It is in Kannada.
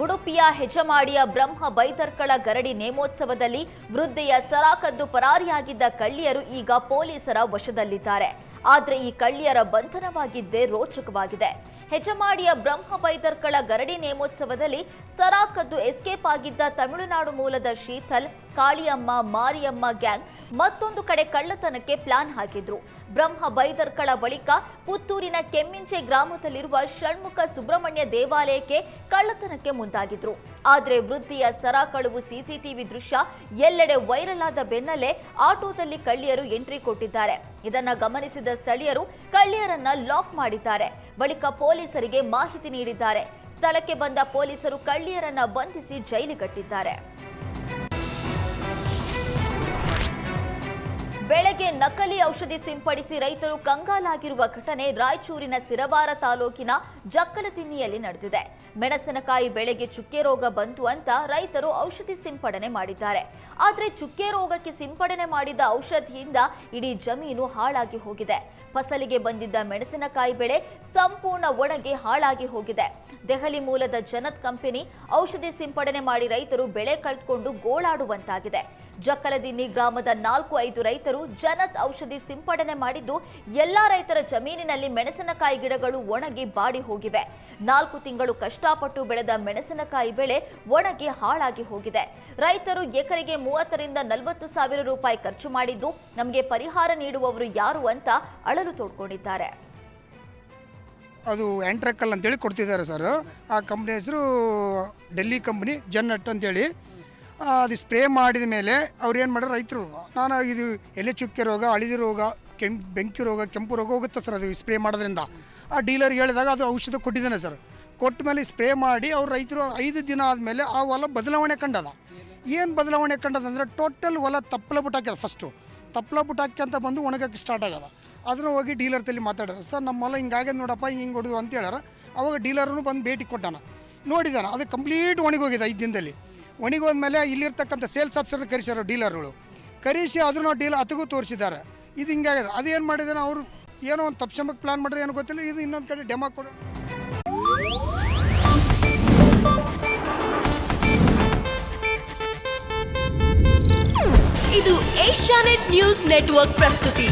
ಉಡುಪಿಯ ಹೆಜಮಾಡಿಯ ಬ್ರಹ್ಮ ಬೈದರ್ಕಳ ಗರಡಿ ನೇಮೋತ್ಸವದಲ್ಲಿ ವೃದ್ಧೆಯ ಸರ ಕದ್ದು ಪರಾರಿಯಾಗಿದ್ದ ಕಳ್ಳಿಯರು ಈಗ ಪೊಲೀಸರ ವಶದಲ್ಲಿದ್ದಾರೆ. ಆದರೆ ಈ ಕಳ್ಳಿಯರ ಬಂಧನವಾಗಿದ್ದೇ ರೋಚಕವಾಗಿದೆ. ಹೆಜಮಾಡಿಯ ಬ್ರಹ್ಮ ಬೈದರ್ಕಳ ಗರಡಿ ನೇಮೋತ್ಸವದಲ್ಲಿ ಸರ ಕದ್ದು ಎಸ್ಕೇಪ್ ಆಗಿದ್ದ ತಮಿಳುನಾಡು ಮೂಲದ ಶೀತಲ್, ಕಾಳಿಯಮ್ಮ, ಮಾರಿಯಮ್ಮ ಗ್ಯಾಂಗ್ ಮತ್ತೊಂದು ಕಡೆ ಕಳ್ಳತನಕ್ಕೆ ಪ್ಲಾನ್ ಹಾಕಿದ್ರು. ಬ್ರಹ್ಮ ಬೈದರ್ಕಳ ಬಳಿಕ ಪುತ್ತೂರಿನ ಕೆಮ್ಮಿಂಚೆ ಗ್ರಾಮದಲ್ಲಿರುವ ಷಣ್ಮುಖ ಸುಬ್ರಹ್ಮಣ್ಯ ದೇವಾಲಯಕ್ಕೆ ಕಳ್ಳತನಕ್ಕೆ ಮುಂದಾಗಿದ್ರು. ಆದರೆ ವೃದ್ಧಿಯ ಸರ ಕಳುವು ಸಿಸಿಟಿವಿ ದೃಶ್ಯ ಎಲ್ಲೆಡೆ ವೈರಲ್ ಆದ ಬೆನ್ನಲ್ಲೇ ಆಟೋದಲ್ಲಿ ಕಳ್ಳಿಯರು ಎಂಟ್ರಿ ಕೊಟ್ಟಿದ್ದಾರೆ. ಇದನ್ನ ಗಮನಿಸಿದ ಸ್ಥಳೀಯರು ಕಳ್ಳಿಯರನ್ನ ಲಾಕ್ ಮಾಡಿದ್ದಾರೆ. ಬಳಿಕ ಪೊಲೀಸರಿಗೆ ಮಾಹಿತಿ ನೀಡಿದ್ದಾರೆ. ಸ್ಥಳಕ್ಕೆ ಬಂದ ಪೊಲೀಸರು ಕಳ್ಳಿಯರನ್ನ ಬಂಧಿಸಿ ಜೈಲಿಗಟ್ಟಿದ್ದಾರೆ. ಬೆಳೆಗೆ ನಕಲಿ ಔಷಧಿ ಸಿಂಪಡಿಸಿ ರೈತರು ಕಂಗಾಲಾಗಿರುವ ಘಟನೆ ರಾಯಚೂರಿನ ಸಿರವಾರ ತಾಲೂಕಿನ ಜಕ್ಕಲದಿನ್ನಿಯಲ್ಲಿ ನಡೆದಿದೆ. ಮೆಣಸಿನಕಾಯಿ ಬೆಳೆಗೆ ಚುಕ್ಕೆ ರೋಗ ಬಂತು ಅಂತ ರೈತರು ಔಷಧಿ ಸಿಂಪಡಣೆ ಮಾಡಿದ್ದಾರೆ. ಆದರೆ ಚುಕ್ಕೆ ರೋಗಕ್ಕೆ ಸಿಂಪಡಣೆ ಮಾಡಿದ ಔಷಧಿಯಿಂದ ಇಡೀ ಜಮೀನು ಹಾಳಾಗಿ ಹೋಗಿದೆ. ಫಸಲಿಗೆ ಬಂದಿದ್ದ ಮೆಣಸಿನಕಾಯಿ ಬೆಳೆ ಸಂಪೂರ್ಣ ಒಣಗಿ ಹಾಳಾಗಿ ಹೋಗಿದೆ. ದೆಹಲಿ ಮೂಲದ ಜನತ್ ಕಂಪನಿ ಔಷಧಿ ಸಿಂಪಡಣೆ ಮಾಡಿ ರೈತರು ಬೆಳೆ ಕಳೆದುಕೊಂಡು ಗೋಳಾಡುವಂತಾಗಿದೆ. ಜಕ್ಕಲದಿನ್ನಿ ಗ್ರಾಮದ 4-5 ರೈತರು ಜನತ್ ಔಷಧಿ ಸಿಂಪಡಣೆ ಮಾಡಿದ್ದು ಎಲ್ಲಾ ರೈತರ ಜಮೀನಿನಲ್ಲಿ ಮೆಣಸಿನಕಾಯಿ ಗಿಡಗಳು ಒಣಗಿ ಬಾಡಿ ಹೋಗಿವೆ. 4 ತಿಂಗಳು ಕಷ್ಟಪಟ್ಟು ಬೆಳೆದ ಮೆಣಸಿನಕಾಯಿ ಬೆಳೆ ಒಣಗಿ ಹಾಳಾಗಿ ಹೋಗಿದೆ. ರೈತರು ಎಕರೆಗೆ 30ರಿಂದ 40 ಸಾವಿರ ರೂಪಾಯಿ ಖರ್ಚು ಮಾಡಿದ್ದು ನಮಗೆ ಪರಿಹಾರ ನೀಡುವವರು ಯಾರು ಅಂತ ಅಳಲು ತೋಡ್ಕೊಂಡಿದ್ದಾರೆ. ಅದು ಆ್ಯಂಟ್ರಕಲ್ ಅಂತೇಳಿ ಕೊಡ್ತಿದ್ದಾರೆ ಸರ್. ಆ ಕಂಪ್ನಿ ಹೆಸರು ಡೆಲ್ಲಿ ಕಂಪ್ನಿ ಜನಟ್ ಅಂತೇಳಿ. ಅದು ಸ್ಪ್ರೇ ಮಾಡಿದ ಮೇಲೆ ಅವ್ರು ಏನು ಮಾಡ್ಯಾರ ರೈತರು, ನಾನು ಇದು ಎಲೆ ಚುಕ್ಕೆ ರೋಗ, ಹಳದಿ ರೋಗ, ಬೆಂಕಿ ರೋಗ, ಕೆಂಪು ರೋಗ ಹೋಗುತ್ತೆ ಸರ್ ಅದು ಸ್ಪ್ರೇ ಮಾಡೋದ್ರಿಂದ. ಆ ಡೀಲರ್ಗೆ ಹೇಳಿದಾಗ ಅದು ಔಷಧ ಕೊಟ್ಟಿದ್ದಾನೆ ಸರ್. ಕೊಟ್ಟ ಮೇಲೆ ಸ್ಪ್ರೇ ಮಾಡಿ ಅವ್ರು ರೈತರು 5 ದಿನ ಆದಮೇಲೆ ಆ ಹೊಲ ಬದಲಾವಣೆ ಕಂಡದ. ಏನು ಬದಲಾವಣೆ ಕಂಡದಂದರೆ ಟೋಟಲ್ ಹೊಲ ತಪ್ಪಲ ಬುಟ್ಟಾಕ್ಯದ. ಫಸ್ಟು ತಪ್ಪಲ ಬುಟ್ಟಾಕಿ ಅಂತ ಬಂದು ಒಣಗಕ್ಕೆ ಸ್ಟಾರ್ಟ್ ಆಗ್ಯದ. ಅದನ್ನು ಹೋಗಿ ಡೀಲರ್ ತಲೆ ಮಾತಾಡ್ಯಾರ, ಸರ್ ನಮ್ಮ ಹೊಲ ಹಿಂಗಾಗ್ಯದ ನೋಡಪ್ಪ, ಹಿಂಗೆ ಹೊಡೆದು ಅಂತ ಹೇಳ್ಯಾರ. ಅವಾಗ ಡೀಲರ್ನು ಬಂದು ಭೇಟಿ ಕೊಟ್ಟಾನ, ನೋಡಿದಾನ, ಅದು ಕಂಪ್ಲೀಟ್ ಒಣಗೋಗಿದೆ 5 ದಿನದಲ್ಲಿ. ಒಣಗೋದ್ಮೇಲೆ ಇಲ್ಲಿರ್ತಕ್ಕಂಥ ಸೇಲ್ಸ್ ಆಫೀಸರ್ ಕರೆಸ್ಯಾರ ಡೀಲರ್ಗಳು. ಕರೆಸಿ ಅದನ್ನು ಡೀಲರ್ ಅತಿಗೂ ತೋರಿಸಿದ್ದಾರೆ. ಇದು ಹಿಂಗಾಗಿದೆ. ಅದೇನು ಮಾಡಿದಾರೆ ಅವರು, ಏನೋ ಒಂದು ತಪ್ಸಂಬಕ್ಕೆ ಪ್ಲಾನ್ ಮಾಡಿದ್ರೆ ಏನೋ ಗೊತ್ತಿಲ್ಲ. ಇದು ಇನ್ನೊಂದು ಕಡೆ ಡೆಮೋ ಕೊಡೋ. ಇದು ಏಷ್ಯಾನೆಟ್ ನ್ಯೂಸ್ ನೆಟ್ವರ್ಕ್ ಪ್ರಸ್ತುತಿ.